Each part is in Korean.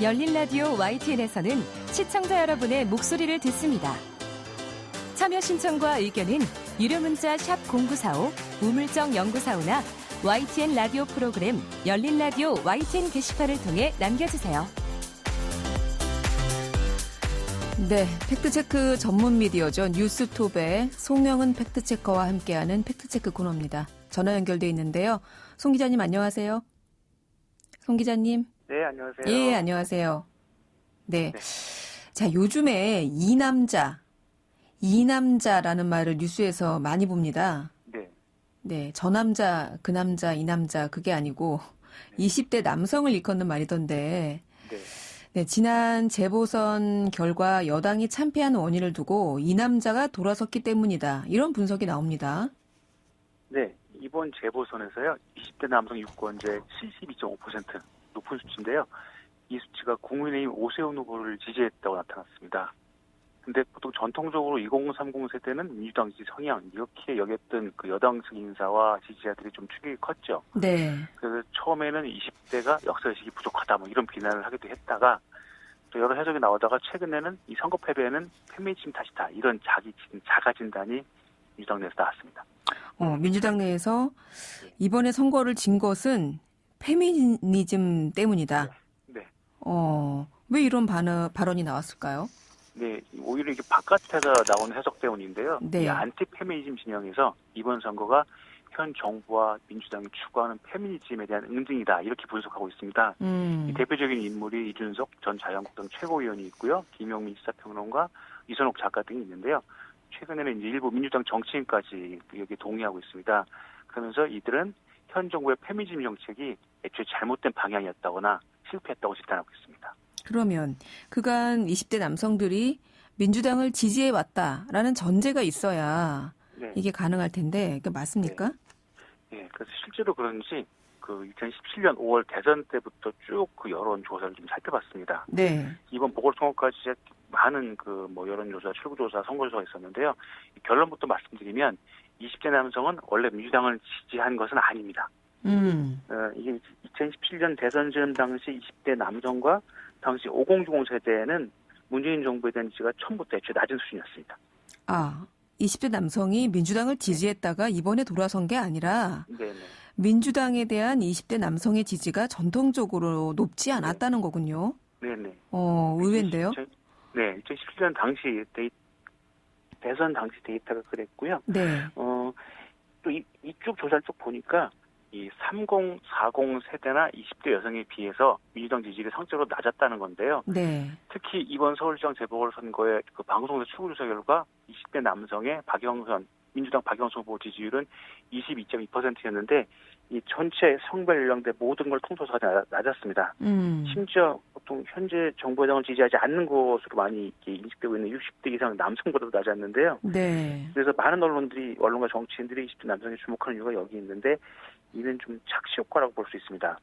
열린 라디오 YTN에서는 시청자 여러분의 목소리를 듣습니다. 참여 신청과 의견은 유료 문자 샵 0945, 우물정 0945나 YTN 라디오 프로그램 열린 라디오 YTN 게시판을 통해 남겨주세요. 네, 팩트체크 전문 미디어죠. 뉴스톱의 송영은 팩트체커와 함께하는 팩트체크 코너입니다. 전화 연결돼 있는데요. 송 기자님 안녕하세요. 송 기자님. 네, 안녕하세요. 예, 안녕하세요. 네. 자, 요즘에 이남자라는 말을 뉴스에서 많이 봅니다. 네. 네, 저 남자, 그 남자, 이 남자 그게 아니고 20대 남성을 일컫는 말이던데. 네. 네, 지난 재보선 결과 여당이 참패한 원인을 두고 이 남자가 돌아섰기 때문이다. 이런 분석이 나옵니다. 네, 이번 재보선에서요. 20대 남성 유권자의 72.5% 높은 수치인데요. 이 수치가 국민의힘 오세훈 후보를 지지했다고 나타났습니다. 근데 보통 전통적으로 2030 세대는 민주당 지지 성향 이렇게 여겼던 그 여당 측 인사와 지지자들이 좀 충격이 컸죠. 네. 그래서 처음에는 20대가 역사의식이 부족하다 뭐 이런 비난을 하기도 했다가 또 여러 해석이 나오다가 최근에는 이 선거 패배는 페미니즘 탓이다 이런 자가 진단이 민주당 내에서 나왔습니다. 민주당 내에서 이번에 선거를 진 것은 페미니즘 때문이다. 네. 왜 이런 발언이 나왔을까요? 네, 오히려 이게 바깥에서 나오는 해석 때문인데요. 네. 이 안티 페미니즘 진영에서 이번 선거가 현 정부와 민주당이 추구하는 페미니즘에 대한 응징이다 이렇게 분석하고 있습니다. 이 대표적인 인물이 이준석 전 자유한국당 최고위원이 있고요. 김용민 시사평론가, 이선옥 작가 등이 있는데요. 최근에는 이제 일부 민주당 정치인까지 여기에 동의하고 있습니다. 그러면서 이들은 현 정부의 페미니즘 정책이 애초에 잘못된 방향이었다거나 실패했다고 진단하고 있습니다. 그러면 그간 20대 남성들이 민주당을 지지해왔다라는 전제가 있어야 네. 이게 가능할 텐데 그게 맞습니까? 네, 그래서 실제로 그런지 그 2017년 5월 대선 때부터 쭉 그 여론조사를 좀 살펴봤습니다. 네. 이번 보궐선거까지 많은 그 뭐 여론조사, 출구조사, 선거조사가 있었는데요. 결론부터 말씀드리면 20대 남성은 원래 민주당을 지지한 것은 아닙니다. 이게 2017년 대선 즈음 당시 20대 남성과 당시 5060 세대는 문재인 정부에 대한 지지가 처음부터 애초에 낮은 수준이었습니다. 20대 남성이 민주당을 지지했다가 이번에 돌아선 게 아니라 네네. 민주당에 대한 20대 남성의 지지가 전통적으로 높지 않았다는 거군요. 네네. 의외인데요. 네, 2017년 당시 대선 당시 데이터가 그랬고요. 네. 또 이쪽 조사를 쭉 보니까 이 30, 40 세대나 20대 여성에 비해서 민주당 지지율이 상대적으로 낮았다는 건데요. 네. 특히 이번 서울시장 재보궐선거의 그 방송사 출구조사 결과 20대 남성의 민주당 박영선 후보 지지율은 22.2%였는데 이 전체 성별 연령대 모든 걸 통틀어서 낮았습니다. 심지어 보통 현재 정부 여당을 지지하지 않는 것으로 많이 인식되고 있는 60대 이상 남성보다도 낮았는데요. 네. 그래서 많은 언론과 정치인들이 20대 남성에 주목하는 이유가 여기 있는데 이는 좀 착시 효과라고 볼 수 있습니다.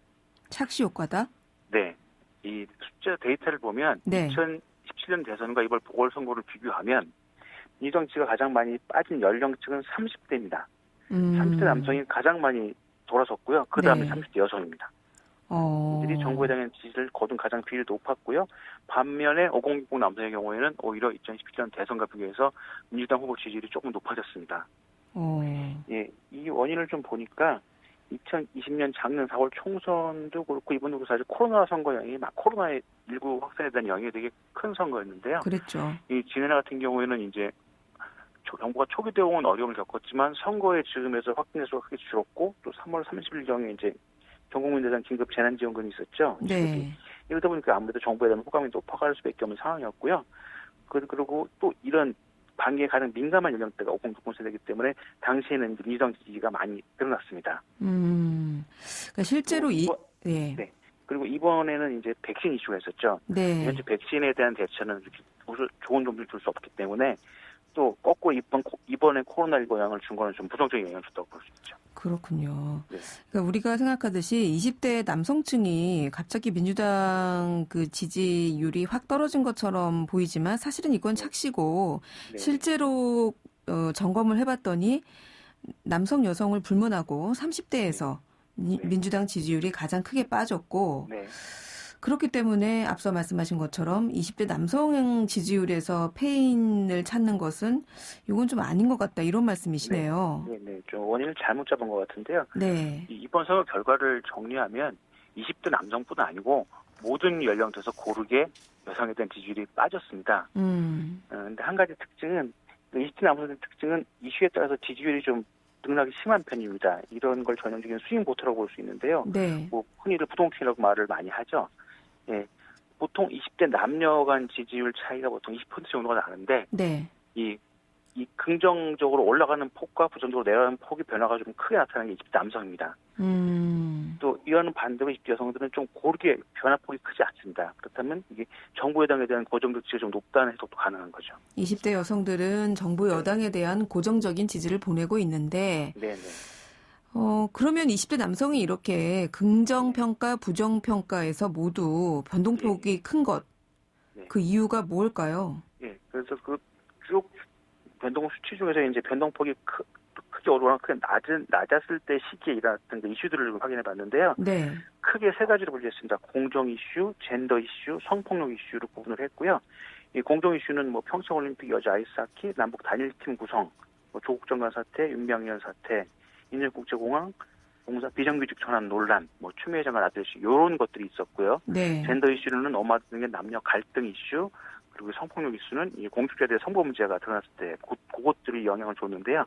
착시 효과다? 네. 이 숫자 데이터를 보면 네. 2017년 대선과 이번 보궐선거를 비교하면 민주당 지지가 가장 많이 빠진 연령층은 30대입니다. 30대 남성이 가장 많이 돌아섰고요. 그 다음에 네. 30대 여성입니다. 이들이 정부에 대한 지지를 거둔 가장 비율이 높았고요. 반면에 5060 남성의 경우에는 오히려 2017년 대선과 비교해서 민주당 후보 지지율이 조금 높아졌습니다. 예, 이 원인을 좀 보니까 2020년 작년 4월 총선도 그렇고 이번도 사실 코로나 선거 영향이 코로나19 확산에 대한 영향이 되게 큰 선거였는데요. 그랬죠. 이 지난해 같은 경우에는 이제 정부가 초기 대응은 어려움을 겪었지만 선거의 즈음에서 확진자 수가 크게 줄었고 또 3월 30일경에 이제 전국민 대상 긴급 재난지원금이 있었죠. 네. 이러다 보니까 아무래도 정부에 대한 호감이 높아갈 수밖에 없는 상황이었고요. 그리고 또 이런 반기에 가장 민감한 연령대가 5060 세대이기 때문에 당시에는 민주당 지지가 많이 늘어났습니다. 그러니까 실제로 네. 네. 그리고 이번에는 이제 백신 이슈가 있었죠. 네. 현재 백신에 대한 대처는 좋은 점수를 줄 수 없기 때문에 또 거꾸로 이번에 코로나19 영향을 준 거는 좀 부정적인 영향을 줬다고 볼 수 있죠. 그렇군요. 네. 그러니까 우리가 생각하듯이 20대 남성층이 갑자기 민주당 그 지지율이 확 떨어진 것처럼 보이지만 사실은 이건 착시고 네. 실제로 점검을 해봤더니 남성 여성을 불문하고 30대에서 네. 민주당 지지율이 가장 크게 빠졌고 네. 그렇기 때문에 앞서 말씀하신 것처럼 20대 남성 지지율에서 패인을 찾는 것은 이건 좀 아닌 것 같다 이런 말씀이시네요. 네. 좀 원인을 잘못 잡은 것 같은데요. 네. 이번 선거 결과를 정리하면 20대 남성뿐 아니고 모든 연령대에서 고르게 여성에 대한 지지율이 빠졌습니다. 근데 한 가지 특징은 20대 남성의 특징은 이슈에 따라서 지지율이 좀 등락이 심한 편입니다. 이런 걸 전형적인 스윙 보터라고 볼 수 있는데요. 네. 뭐 흔히들 부동층이라고 말을 많이 하죠. 예, 보통 20대 남녀 간 지지율 차이가 보통 20% 정도가 나는데 네. 이 긍정적으로 올라가는 폭과 부정적으로 내려가는 폭이 변화가 좀 크게 나타나는 게 20대 남성입니다. 또 이와는 반대로 20대 여성들은 좀 고르게 변화폭이 크지 않습니다. 그렇다면 이게 정부 여당에 대한 고정적 지지가 좀 높다는 해석도 가능한 거죠. 20대 여성들은 정부 여당에 대한 고정적인 지지를 보내고 있는데 네네. 그러면 20대 남성이 이렇게 긍정평가, 부정평가에서 모두 변동폭이 큰 것, 그 이유가 뭘까요? 예, 그래서 그 쭉 변동 수치 중에서 이제 변동폭이 크게 오르거나 크게 낮았을 때 시기에 일어났던 그 이슈들을 확인해 봤는데요. 네. 크게 세 가지로 분류했습니다. 공정 이슈, 젠더 이슈, 성폭력 이슈로 구분을 했고요. 이 공정 이슈는 뭐 평창올림픽 여자 아이스하키, 남북 단일팀 구성, 뭐 조국 장관 사태, 윤병현 사태, 인천국제공항, 공사 비정규직 전환 논란, 뭐 추미애 장관 아들 이슈 이런 것들이 있었고요. 네. 젠더 이슈는 엄마 등의 남녀 갈등 이슈, 그리고 성폭력 이슈는 이 공직자에 대해 성범 문제가 드러났을 때 그것들이 영향을 줬는데요.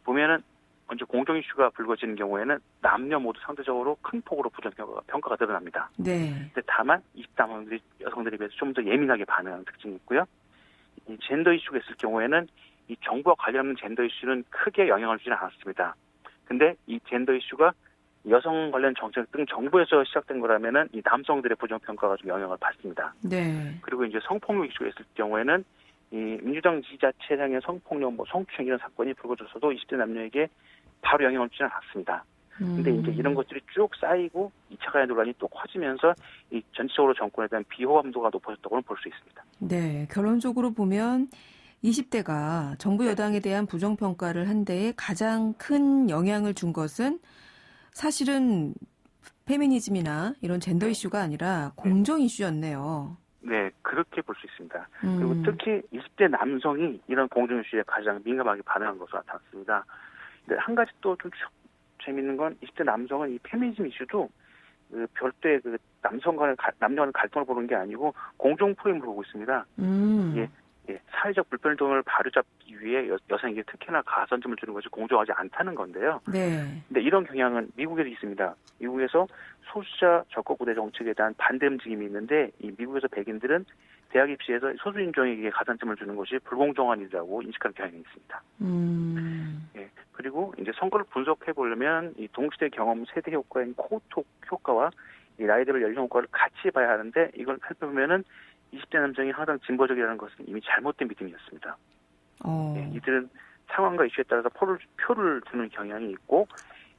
보면은 먼저 공정 이슈가 불거지는 경우에는 남녀 모두 상대적으로 큰 폭으로 부정평가가 드러납니다. 네. 근데 다만 20대 여성들에 비해서 좀 더 예민하게 반응하는 특징이 있고요. 이 젠더 이슈가 있을 경우에는 이 정부와 관련없는 젠더 이슈는 크게 영향을 주지는 않았습니다. 근데 이 젠더 이슈가 여성 관련 정책 등 정부에서 시작된 거라면은 이 남성들의 부정평가가 좀 영향을 받습니다. 네. 그리고 이제 성폭력 이슈가 있을 경우에는 이 민주당 지자체장의 성폭력, 뭐 성추행 이런 사건이 불거졌어도 20대 남녀에게 바로 영향을 주지는 않았습니다. 근데 이제 이런 것들이 쭉 쌓이고 2차 가해 논란이 또 커지면서 이 전체적으로 정권에 대한 비호감도가 높아졌다고는 볼 수 있습니다. 네. 결론적으로 보면 20대가 정부 여당에 대한 부정평가를 한 데에 가장 큰 영향을 준 것은 사실은 페미니즘이나 이런 젠더 이슈가 아니라 공정 이슈였네요. 네, 그렇게 볼 수 있습니다. 그리고 특히 20대 남성이 이런 공정 이슈에 가장 민감하게 반응한 것으로 나타났습니다. 근데 한 가지 또 좀 재밌는 건 20대 남성은 이 페미니즘 이슈도 그 별도의 그 남녀 간의 갈등을 보는 게 아니고 공정 프레임을 보고 있습니다. 예, 사회적 불평등을 바로잡기 위해 여성에게 특히나 가산점을 주는 것이 공정하지 않다는 건데요. 네. 근데 이런 경향은 미국에도 있습니다. 미국에서 소수자 적극 우대 정책에 대한 반대 움직임이 있는데 이 미국에서 백인들은 대학 입시에서 소수 인종에게 가산점을 주는 것이 불공정한 일이라고 인식하는 경향이 있습니다. 예, 그리고 이제 선거를 분석해 보려면 이 동시대 경험 세대 효과인 코호톡 효과와 이 라이더벨 연령 효과를 같이 봐야 하는데 이걸 살펴보면은 20대 남성이 항상 진보적이라는 것은 이미 잘못된 믿음이었습니다. 예, 이들은 상황과 이슈에 따라서 표를 두는 경향이 있고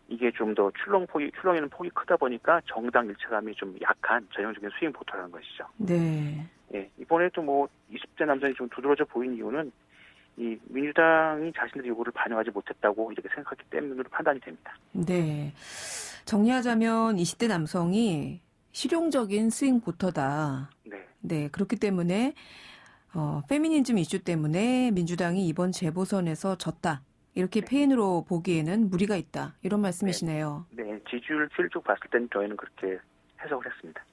이게 좀 더 출렁이는 폭이 크다 보니까 정당 일체감이 좀 약한 전형적인 스윙 보터라는 것이죠. 네. 예, 이번에도 뭐 20대 남성이 좀 두드러져 보인 이유는 이 민주당이 자신들의 요구를 반영하지 못했다고 이렇게 생각했기 때문으로 판단이 됩니다. 네. 정리하자면 20대 남성이 실용적인 스윙 보터다. 네. 네. 그렇기 때문에 페미니즘 이슈 때문에 민주당이 이번 재보선에서 졌다. 이렇게 페인으로 보기에는 무리가 있다. 이런 말씀이시네요. 네. 지지율 쭉 봤을 때는 저희는 그렇게 해석을 했습니다.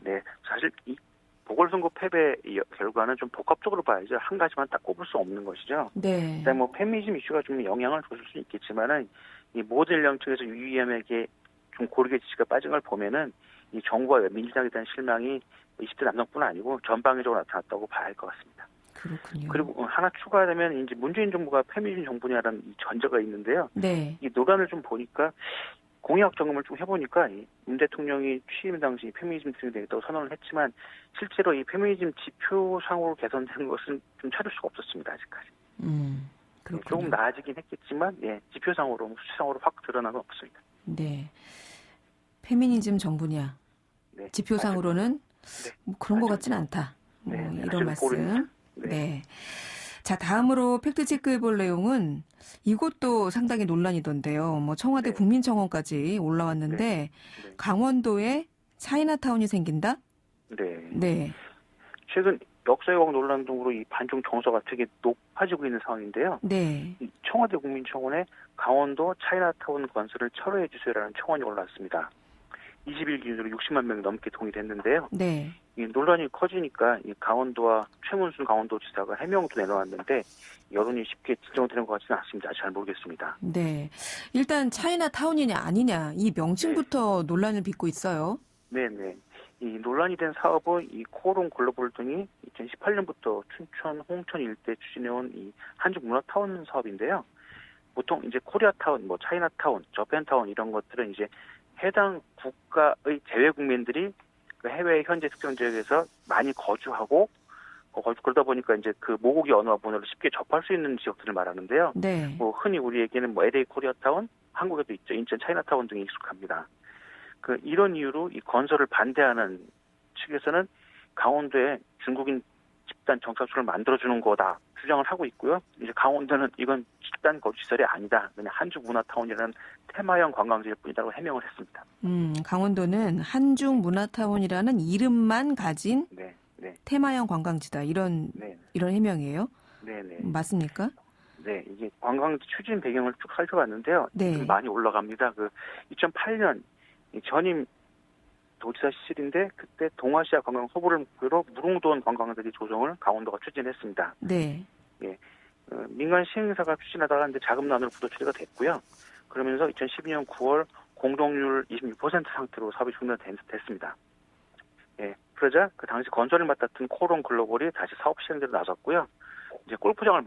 네. 사실 이 보궐선거 패배 결과는 좀 복합적으로 봐야죠. 한 가지만 딱 꼽을 수 없는 것이죠. 네. 일단 뭐 페미니즘 이슈가 좀 영향을 줬을 수 있겠지만은 이 모든 연령층에서 유의함에게 좀 고르게 지지가 빠진 걸 보면은 이 정부와 민주당에 대한 실망이 20대 남성뿐 아니고 전방위적으로 나타났다고 봐야 할 것 같습니다. 그렇군요. 그리고 하나 추가하자면 이제 문재인 정부가 페미니즘 정부냐라는 이 전제가 있는데요. 네. 이 논란을 좀 보니까 공약 점검을 좀 해보니까 문 대통령이 취임 당시 페미니즘 대통령이 되겠다고 선언을 했지만 실제로 이 페미니즘 지표상으로 개선된 것은 좀 찾을 수가 없었습니다. 아직까지. 그렇군요. 조금 나아지긴 했겠지만 지표상으로 수치상으로 확 드러난 건 없습니다. 네. 페미니즘 정부냐. 네. 지표상으로는 뭐 그런 것 같진 않다. 이런 말씀. 모릅니다. 네. 자, 다음으로 팩트체크해 볼 내용은 이것도 상당히 논란이던데요. 뭐 청와대 국민청원까지 올라왔는데 강원도의 차이나타운이 생긴다? 네. 네. 최근 역사회관 논란 등으로 이 반중 정서가 되게 높아지고 있는 상황인데요. 네. 이 청와대 국민청원에 강원도 차이나타운 건설을 철회해 주세요라는 청원이 올라왔습니다. 20일 기준으로 60만 명이 넘게 동의됐는데요. 네. 이 논란이 커지니까 이 강원도와 최문순 강원도지사가 해명도 내놓았는데 여론이 쉽게 진정되는 것 같지는 않습니다. 잘 모르겠습니다. 네. 일단 차이나타운이냐 아니냐 이 명칭부터 논란을 빚고 있어요. 네네. 이 논란이 된 사업은 이 코오롱 글로벌 등이 2018년부터 춘천, 홍천 일대 추진해온 이 한중 문화타운 사업인데요. 보통 이제 코리아타운, 뭐 차이나타운, 저펜타운 이런 것들은 이제 해당 국가의 재외 국민들이 그 해외 현재 특정 지역에서 많이 거주하고 그러다 보니까 이제 그 모국의 언어와 문화를 쉽게 접할 수 있는 지역들을 말하는데요. 네. 뭐 흔히 우리에게는 뭐 LA 코리아타운, 한국에도 있죠. 인천 차이나타운 등이 익숙합니다. 그 이런 이유로 이 건설을 반대하는 측에서는 강원도에 중국인 집단 정착수를 만들어주는 거다 주장을 하고 있고요. 이제 강원도는 이건 집단 거주시설이 아니다. 그냥 한중 문화타운이라는 테마형 관광지일 뿐이라고 해명을 했습니다. 강원도는 한중 문화타운이라는 이름만 가진 네, 네, 테마형 관광지다. 이런 네, 해명이에요. 네, 네. 맞습니까? 네, 이게 관광지 추진 배경을 쭉 살펴봤는데요. 네. 좀 많이 올라갑니다. 그 2008년 전임 도지사 시절인데 그때 동아시아 관광 소보를 목표로 무릉도원 관광단지 조성을 강원도가 추진했습니다. 네. 예, 민간 시행사가 추진하다가 이제 자금난으로 부도 처리가 됐고요. 그러면서 2012년 9월 공동률 26% 상태로 사업이 중단됐습니다. 예, 그러자 그 당시 건설을 맡았던 코오롱 글로벌이 다시 사업 시행대로 나섰고요. 이제 골프장을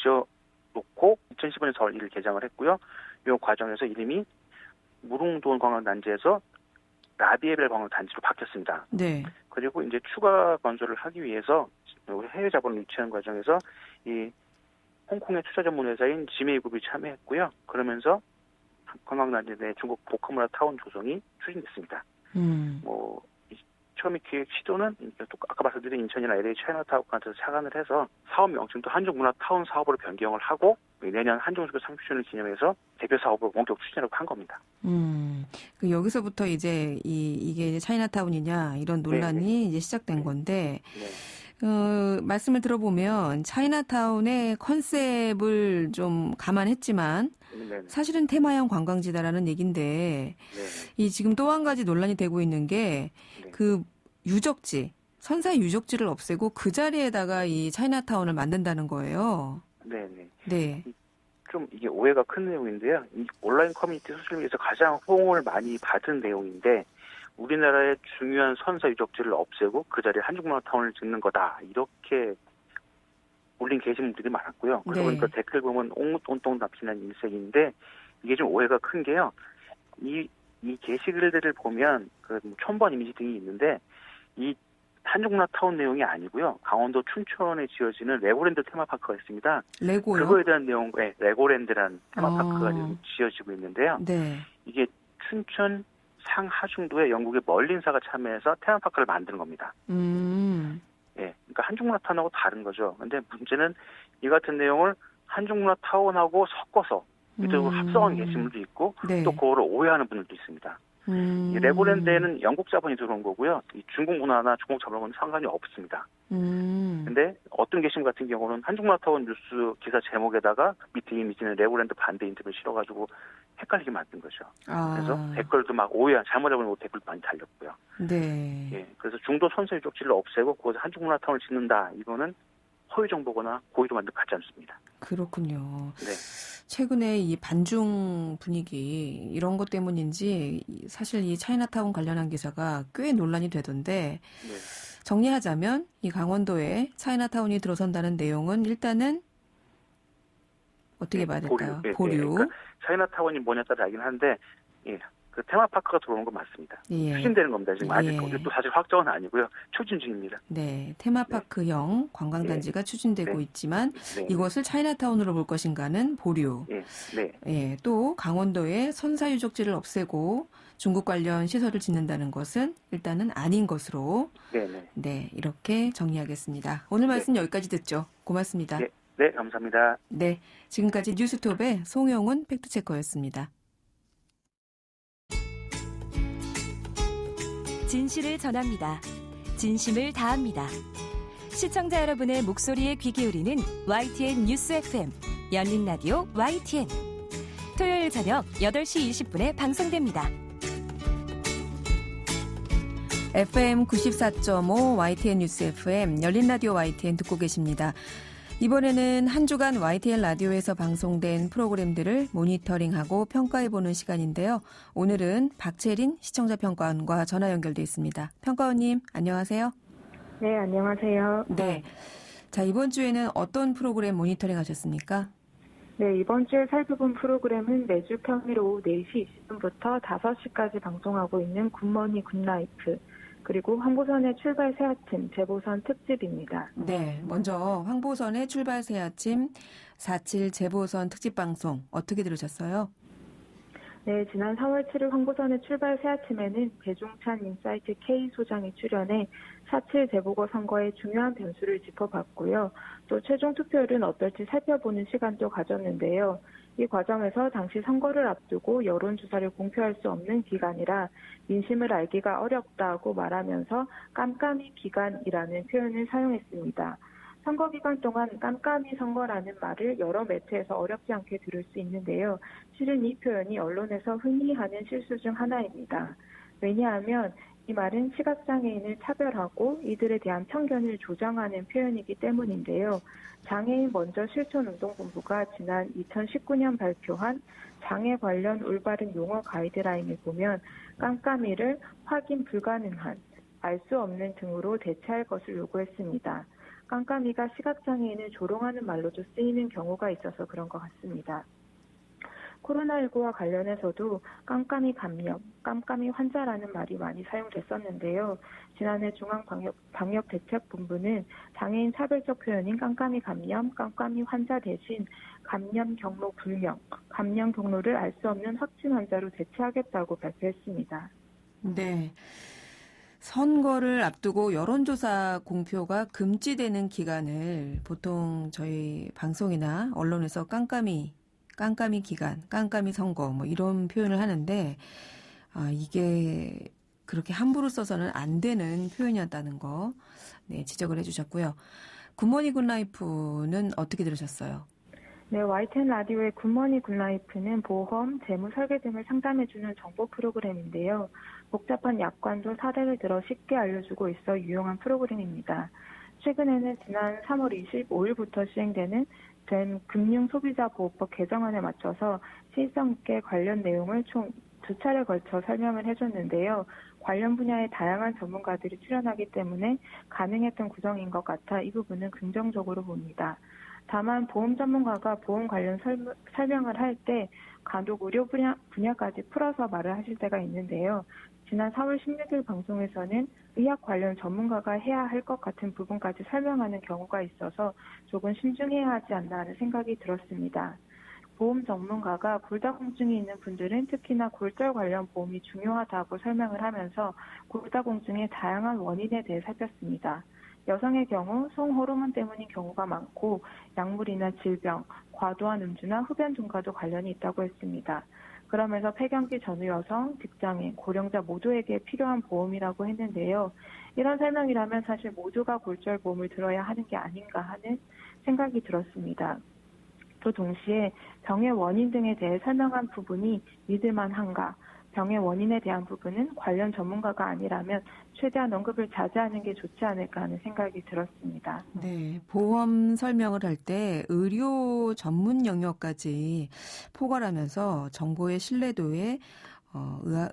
지어 놓고 2015년 4월 1일 개장을 했고요. 이 과정에서 이름이 무릉도원 관광단지에서 라비에벨 관광단지로 바뀌었습니다. 네. 그리고 이제 추가 건설을 하기 위해서 해외 자본을 유치하는 과정에서 이 홍콩의 투자 전문 회사인 지메이그룹이 참여했고요. 그러면서 관광단지 내 중국 복합문화 타운 조성이 추진됐습니다. 뭐 처음에 기획 시도는 또 아까 말씀드린 인천이나 LA 차이나타운한테서 착안을 해서 사업 명칭도 한중문화타운 사업으로 변경을 하고 내년 한중수교 30주년을 기념해서 대표 사업으로 본격 추진하려고 한 겁니다. 그 여기서부터 이제 이게 차이나타운이냐 이런 논란이 네네. 이제 시작된 건데 네. 말씀을 들어보면 차이나타운의 컨셉을 좀 감안했지만 네네. 사실은 테마형 관광지다라는 얘긴데 네네. 이 지금 또 한 가지 논란이 되고 있는 게 그 유적지 선사 유적지를 없애고 그 자리에다가 이 차이나타운을 만든다는 거예요. 네네. 네. 좀 이게 오해가 큰 내용인데요. 이 온라인 커뮤니티 소셜미디어에서 가장 호응을 많이 받은 내용인데 우리나라의 중요한 선사 유적지를 없애고 그 자리에 한중문화타운을 짓는 거다. 이렇게 올린 게시물들이 많았고요. 그러다 네. 보니까 댓글 보면 온통 납치난 일색인데 이게 좀 오해가 큰 게요. 이 게시글들을 보면 그 첨부한 이미지 등이 있는데 이 한중문화타운 내용이 아니고요. 강원도 춘천에 지어지는 레고랜드 테마파크가 있습니다. 레고요? 그거에 대한 내용, 레고랜드라는 테마파크가 지금 지어지고 있는데요. 네. 이게 춘천 상하중도에 영국의 멀린사가 참여해서 테마파크를 만드는 겁니다. 예, 그러니까 한중문화타운하고 다른 거죠. 근데 문제는 이 같은 내용을 한중문화타운하고 섞어서 이쪽으로 합성한 게시물도 있고 네. 또 그거를 오해하는 분들도 있습니다. 이 레고랜드에는 영국 자본이 들어온 거고요. 이 중국 문화나 중국 자본과는 상관이 없습니다. 근데 어떤 게시물 같은 경우는 한중문화타운 뉴스 기사 제목에다가 밑에 이미지는 레고랜드 반대 인터뷰를 실어가지고 헷갈리게 만든 거죠. 그래서 댓글도 막 잘못 알고 댓글도 많이 달렸고요. 네. 예, 그래서 중도 선사 유적지를 없애고 거기서 한중문화타운을 짓는다. 이거는 허위 정보거나 고의로 만든 가짜 뉴스입니다. 그렇군요. 네. 최근에 이 반중 분위기 이런 것 때문인지 사실 이 차이나타운 관련한 기사가 꽤 논란이 되던데 네. 정리하자면 이 강원도에 차이나타운이 들어선다는 내용은 일단은 어떻게 봐야 될까요? 보류. 그러니까 차이나타운이 뭐냐에 따라 알긴 한데 그 테마파크가 들어오는 건 맞습니다. 예. 추진되는 겁니다. 지금 아직 또 사실 확정은 아니고요. 추진 중입니다. 네, 테마파크형 관광단지가 추진되고 있지만 이것을 차이나타운으로 볼 것인가는 보류. 예, 또 강원도에 선사유적지를 없애고 중국 관련 시설을 짓는다는 것은 일단은 아닌 것으로 네, 이렇게 정리하겠습니다. 오늘 말씀 여기까지 듣죠. 고맙습니다. 네, 감사합니다. 네, 지금까지 뉴스톱의 송영훈 팩트체커였습니다. 진실을 전합니다. 진심을 다합니다. 시청자 여러분의 목소리에 귀 기울이는 YTN 뉴스 FM 열린 라디오 YTN. 토요일 저녁 8시 20분에 방송됩니다. FM 94.5 YTN 뉴스 FM 열린 라디오 YTN 듣고 계십니다. 이번에는 한 주간 YTN 라디오에서 방송된 프로그램들을 모니터링하고 평가해보는 시간인데요. 오늘은 박채린 시청자 평가원과 전화 연결돼 있습니다. 평가원님, 안녕하세요. 네, 안녕하세요. 네. 자, 이번 주에는 어떤 프로그램 모니터링 하셨습니까? 네, 이번 주에 살펴본 프로그램은 매주 평일 오후 4시 20분부터 5시까지 방송하고 있는 굿모닝 굿라이프, 그리고 황보선의 출발 새아침 재보선 특집입니다. 네, 먼저 황보선의 출발 새아침 4.7 재보선 특집 방송 어떻게 들으셨어요? 네, 지난 4월 7일 황보선의 출발 새아침에는 배종찬 인사이트 K 소장이 출연해 4.7 재보궐선거의 중요한 변수를 짚어봤고요. 또 최종 투표율은 어떨지 살펴보는 시간도 가졌는데요. 이 과정에서 당시 선거를 앞두고 여론조사를 공표할 수 없는 기간이라 민심을 알기가 어렵다고 말하면서 깜깜이 기간이라는 표현을 사용했습니다. 선거 기간 동안 깜깜이 선거라는 말을 여러 매체에서 어렵지 않게 들을 수 있는데요. 실은 이 표현이 언론에서 흔히 하는 실수 중 하나입니다. 왜냐하면 이 말은 시각장애인을 차별하고 이들에 대한 편견을 조장하는 표현이기 때문인데요. 장애인 먼저 실천운동본부가 지난 2019년 발표한 장애 관련 올바른 용어 가이드라인을 보면 깜깜이를 확인 불가능한, 알 수 없는 등으로 대체할 것을 요구했습니다. 깜깜이가 시각장애인을 조롱하는 말로도 쓰이는 경우가 있어서 그런 것 같습니다. 코로나19와 관련해서도 깜깜이 감염, 깜깜이 환자라는 말이 많이 사용됐었는데요. 지난해 중앙방역대책본부는 장애인 차별적 표현인 깜깜이 감염, 깜깜이 환자 대신 감염 경로 불명, 감염 경로를 알 수 없는 확진 환자로 대체하겠다고 발표했습니다. 네. 선거를 앞두고 여론조사 공표가 금지되는 기간을 보통 저희 방송이나 언론에서 깜깜이 기간, 깜깜이 선거 뭐 이런 표현을 하는데 이게 그렇게 함부로 써서는 안 되는 표현이었다는 거 네, 지적을 해주셨고요. 굿모닝 굿라이프는 어떻게 들으셨어요? 네, YTN 라디오의 굿모닝 굿라이프는 보험, 재무 설계 등을 상담해주는 정보 프로그램인데요. 복잡한 약관도 사례를 들어 쉽게 알려주고 있어 유용한 프로그램입니다. 최근에는 지난 3월 25일부터 시행되는 된 금융소비자보호법 개정안에 맞춰서 시의성 있게 관련 내용을 총 2차례 걸쳐 설명을 해줬는데요. 관련 분야의 다양한 전문가들이 출연하기 때문에 가능했던 구성인 것 같아 이 부분은 긍정적으로 봅니다. 다만 보험 전문가가 보험 관련 설명을 할 때 간혹 의료 분야까지 풀어서 말을 하실 때가 있는데요. 지난 4월 16일 방송에서는 의학 관련 전문가가 해야 할 것 같은 부분까지 설명하는 경우가 있어서 조금 신중해야 하지 않나 하는 생각이 들었습니다. 보험 전문가가 골다공증이 있는 분들은 특히나 골절 관련 보험이 중요하다고 설명을 하면서 골다공증의 다양한 원인에 대해 살폈습니다. 여성의 경우 성호르몬 때문인 경우가 많고 약물이나 질병, 과도한 음주나 흡연 등과도 관련이 있다고 했습니다. 그러면서 폐경기 전후 여성, 직장인, 고령자 모두에게 필요한 보험이라고 했는데요. 이런 설명이라면 사실 모두가 골절 보험을 들어야 하는 게 아닌가 하는 생각이 들었습니다. 또 동시에 병의 원인 등에 대해 설명한 부분이 믿을만한가, 병의 원인에 대한 부분은 관련 전문가가 아니라면 최대한 언급을 자제하는 게 좋지 않을까 하는 생각이 들었습니다. 네, 보험 설명을 할 때 의료 전문 영역까지 포괄하면서 정보의 신뢰도에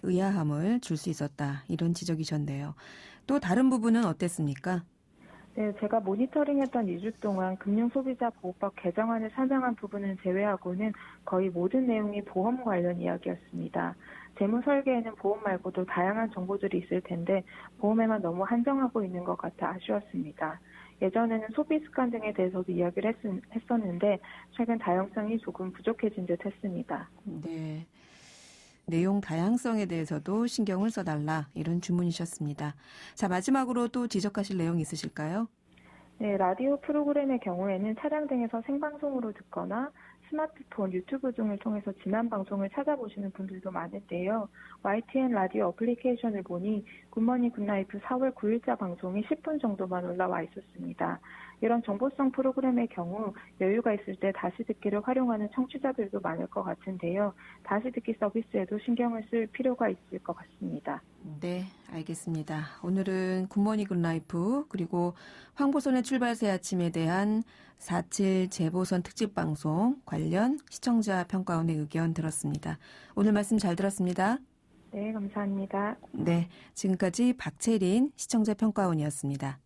의아함을 줄 수 있었다. 이런 지적이셨네요. 또 다른 부분은 어땠습니까? 네, 제가 모니터링했던 2주 동안 금융소비자보호법 개정안을 설명한 부분을 제외하고는 거의 모든 내용이 보험 관련 이야기였습니다. 재무 설계에는 보험 말고도 다양한 정보들이 있을 텐데 보험에만 너무 한정하고 있는 것 같아 아쉬웠습니다. 예전에는 소비 습관 등에 대해서도 이야기를 했었는데 최근 다양성이 조금 부족해진 듯 했습니다. 네. 내용 다양성에 대해서도 신경을 써달라 이런 주문이셨습니다. 자, 마지막으로 또 지적하실 내용 있으실까요? 네, 라디오 프로그램의 경우에는 차량 등에서 생방송으로 듣거나 스마트폰, 유튜브 등을 통해서 지난 방송을 찾아보시는 분들도 많은데요. YTN 라디오 어플리케이션을 보니 굿모닝 굿라이프 4월 9일자 방송이 10분 정도만 올라와 있었습니다. 이런 정보성 프로그램의 경우 여유가 있을 때 다시 듣기를 활용하는 청취자들도 많을 것 같은데요. 다시 듣기 서비스에도 신경을 쓸 필요가 있을 것 같습니다. 네, 알겠습니다. 오늘은 굿모닝 굿라이프 그리고 황보선의 출발새 아침에 대한 4.7 재보선 특집 방송 관련 시청자 평가원의 의견 들었습니다. 오늘 말씀 잘 들었습니다. 네, 감사합니다. 네, 지금까지 박채린 시청자 평가원이었습니다.